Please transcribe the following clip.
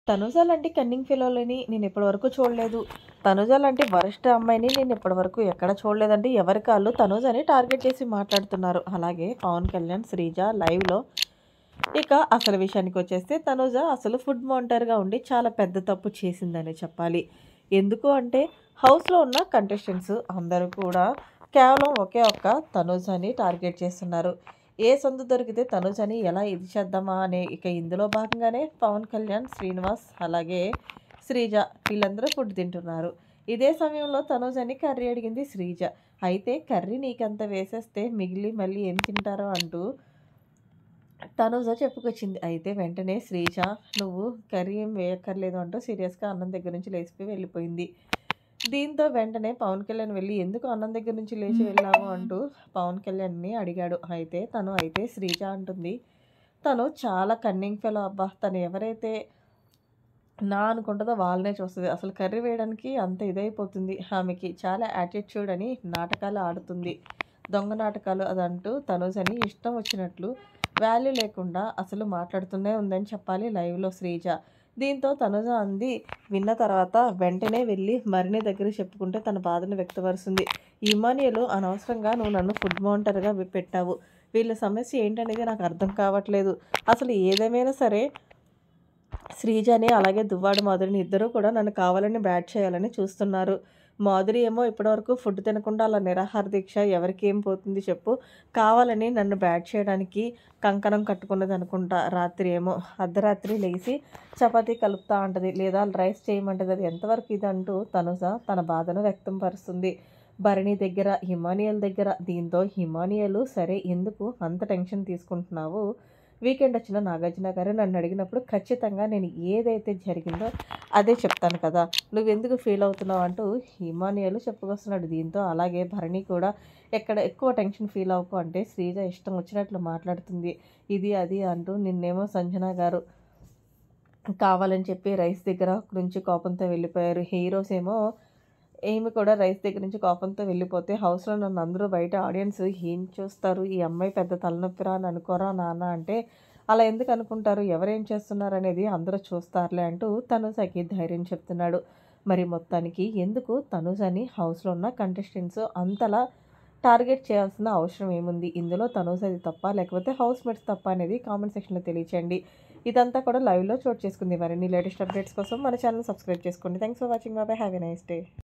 తనుజ లాంటి కన్నింగ్ ఫెలోలని నేనిప్పటి వరకు చూడలేదు. తనుజ లాంటి వరస్ట్ అమ్మాయిని నేనిప్పటి వరకు ఎక్కడ చూడలేదండి. ఎవరికాళ్ళు తనుజని టార్గెట్ చేసి మాట్లాడుతున్నారు. అలాగే పవన్ కళ్యాణ్, శ్రీజ లైవ్‌లో ఇక అసలు విషయానికొచ్చేస్తే తనుజ అసలు ఫుడ్ మానిటర్‌గా ఉండి చాలా పెద్ద తప్పు చేసిందనే చెప్పాలి. ఎందుకు అంటే హౌస్‌లో ఉన్న కంటెస్టెంట్స్ అందరూ కూడా కేవలం ఒకే ఒక్క తనుజని టార్గెట్ చేస్తున్నారు. ఏ సందు దొరికితే తనుజని ఎలా ఇది చేద్దామా అనే ఇక ఇందులో భాగంగానే పవన్ కళ్యాణ్, శ్రీనివాస్ అలాగే శ్రీజ వీళ్ళందరూ ఫుడ్ తింటున్నారు. ఇదే సమయంలో తనుజని కర్రీ అడిగింది శ్రీజ. అయితే కర్రీ నీకంత వేసేస్తే మిగిలి మళ్ళీ ఏం తింటారో అంటూ తనూజ చెప్పుకొచ్చింది. అయితే వెంటనే శ్రీజ "నువ్వు కర్రీ ఏం వేయక్కర్లేదు" అంటూ సీరియస్‌గా అన్నం దగ్గర నుంచి లేసిపోయి వెళ్ళిపోయింది. దీంతో వెంటనే పవన్ కళ్యాణ్ వెళ్ళి "ఎందుకు అన్నం దగ్గర నుంచి లేచి వెళ్ళావు?" అంటూ పవన్ కళ్యాణ్‌ని అడిగాడు. అయితే శ్రీజ అంటుంది, "తను చాలా కన్నింగ్ ఫెలో అబ్బా! తను ఎవరైతే నా అనుకుంటదో వాళ్ళనే చూస్తది. అసలు కర్రీ వేయడానికి అంత ఇదైపోతుంది. ఆమెకి చాలా యాటిట్యూడ్ అని నాటకాలు ఆడుతుంది. దొంగ నాటకాలు అదంటూ తనుజని ఇష్టం వచ్చినట్లు వాల్యూ లేకుండా అసలు మాట్లాడుతూనే ఉందని చెప్పాలి లైవ్‌లో శ్రీజ. దీంతో తనుజ అంది విన్న తర్వాత వెంటనే వెళ్ళి మరిని దగ్గరికి చెప్పుకుంటే తన బాధను వ్యక్తపరుస్తుంది. "ఇమానియులు అనవసరంగా నువ్వు నన్ను ఫుడ్ మానిటర్‌గా పెట్టావు. వీళ్ళ సమస్య ఏంటనేది నాకు అర్థం కావట్లేదు. అసలు ఏదేమైనా సరే శ్రీజని, అలాగే దువ్వాడ మాధురిని ఇద్దరూ కూడా నన్ను కావాలని బ్యాట్ చేయాలని చూస్తున్నారు. మాధురి ఏమో ఇప్పటివరకు ఫుడ్ తినకుండా అలా నిరాహార దీక్ష ఎవరికి ఏం పోతుంది చెప్పు? కావాలని నన్ను బ్యాట్ చేయడానికి కంకణం కట్టుకున్నదనుకుంటా. రాత్రి ఏమో అర్ధరాత్రి లెగిసి చపాతీ కలుపుతా అంటది. లేదా రైస్ చేయమంటది. అది ఎంతవరకు ఇదంటూ తనుజ తన బాధను వ్యక్తం పరుస్తుంది. భరణి దగ్గర, హిమానియల్ దగ్గర. దీంతో హిమానియలు సరే ఎందుకు అంత టెన్షన్ తీసుకుంటున్నావు? వీకెండ్ వచ్చిన నాగార్జున గారు నన్ను అడిగినప్పుడు ఖచ్చితంగా నేను ఏదైతే జరిగిందో అదే చెప్తాను కదా! నువ్వెందుకు ఫీల్ అవుతున్నావు అంటూ ఇమానియాలు చెప్పుకొస్తున్నాడు. దీంతో అలాగే భరణి కూడా ఎక్కడ ఎక్కువ టెన్షన్ ఫీల్ అవ్వకు అంటే శ్రీజ ఇష్టం వచ్చినట్లు మాట్లాడుతుంది. ఇది అది అంటూ నిన్నేమో సంజన గారు కావాలని చెప్పి రైస్ దగ్గర నుంచి కోపంతో వెళ్ళిపోయారు. హీరోస్ ఏమో ఈమె కూడా రైస్ దగ్గర నుంచి కోపంతో వెళ్ళిపోతే హౌస్‌లో నన్ను అందరూ బయట ఆడియన్స్ ఏం చూస్తారు? ఈ అమ్మాయి పెద్ద తలనొప్పిరా అని అనుకోరా నాన్న అంటే, అలా ఎందుకు అనుకుంటారు? ఎవరేం చేస్తున్నారనేది అందరూ చూస్తారులే అంటూ తనుజకి ధైర్యం చెప్తున్నాడు. మరి మొత్తానికి ఎందుకు తనుజని హౌస్‌లో ఉన్న కంటెస్టెంట్స్ అంతలా టార్గెట్ చేయాల్సిన అవసరం ఏముంది? ఇందులో తనుజది తప్పా? లేకపోతే హౌస్‌మేట్స్ తప్పా? అనేది కామెంట్ సెక్షన్‌లో తెలియచేయండి. ఇదంతా కూడా లైవ్‌లో చోటు చేసుకుంది. మరిన్ని లేటెస్ట్ అప్డేట్స్ కోసం మన ఛానెల్ సబ్స్క్రైబ్ చేసుకోండి. Thanks for watching. By by. Have a nice day.